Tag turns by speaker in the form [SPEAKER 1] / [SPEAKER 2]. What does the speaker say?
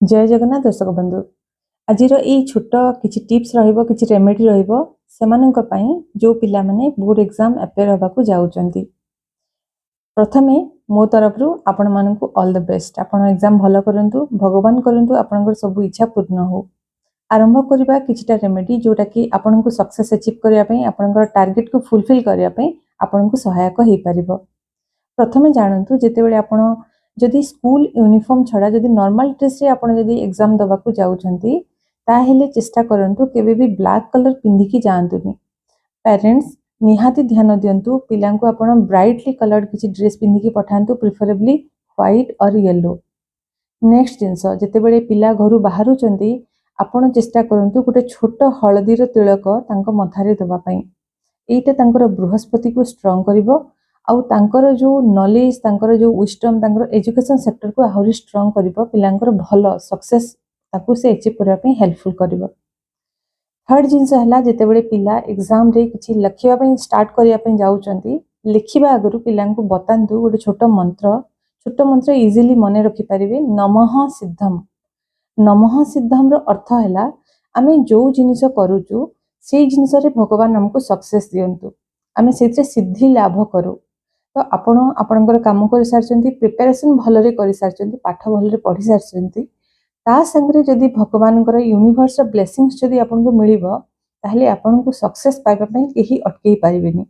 [SPEAKER 1] जय जगन्नाथ दर्शक बंधु आज छोट किसी टिप्स किसी रेमेडी जो पिला माने बोर्ड एग्जाम अपेयर होगा जाऊँगी प्रथमे मो तरफ आपण मानक ऑल द बेस्ट आपण एग्जाम भल करूँ भगवान करूँ आपंकर सब इच्छा पूर्ण हो आरंभ करवा किछिटा रेमेडी जोटा कि आपण को सक्सेस अचीव करने आपंकर टार्गेट को फुलफिल करने आपण को सहायक हो पार। प्रथमे जानतु जितेबाला आपण जदि स्कूल यूनिफॉर्म छड़ा जदि नॉर्मल ड्रेस रे आपण जदि एग्जाम दबा को जाउछंती ताहेले चेष्टा करंतु केबे भी ब्लैक कलर पिंधिकी जांतुनी। पेरेंट्स निहाती ध्यान दियंतु पिलांको आपण ब्राइटली कलर्ड किछि ड्रेस पिंधिकी पठांतु प्रिफरेबली व्हाइट और येलो। नेक्स्ट जिंस जितेबाला पिला घरु बाहरुचंती आपण चेष्टा करंतु गोटे छोट हळदीर तिलक तांको मथारे दबा पई एटा तांकर बृहस्पति को स्ट्रांग करिवो आउ तांकर जो नॉलेज तांकर जो विजडम तांकर एजुकेशन सेक्टर को आहुरी स्ट्रांग करिवो पिलांकर भलो सक्सेस ताकू से अचीव करबा पई हेल्पफुल करिवो। थर्ड जिंस हला जेतेबेले पिला एग्जाम रे किछि लिखिबा पई स्टार्ट करिया पई जाउचंती लिखिबा आगरु पिलांको बतांतु गोटे छोट मंत्र इजीली मने रखि परिबे नमः सिद्धम। नमः सिद्धम रो अर्थ हला आमे जो जिनिस करूचु से जिनिस रे भगवान हमको सक्सेस दियंतु आमे सेते सिद्धि लाभ करू। तो आपण आपणकर काम कर सारचंती प्रिपरेशन भलरे कर सारचंती पाठ भलरे पढ़ी सारचंती ता संगरे जदि भगवानकर यूनिवर्स ब्लेसिंग्स जदि आपनको मिलिबो ताहले आपनको सक्सेस पाइबा पई केही अटकेई पारिबेनी।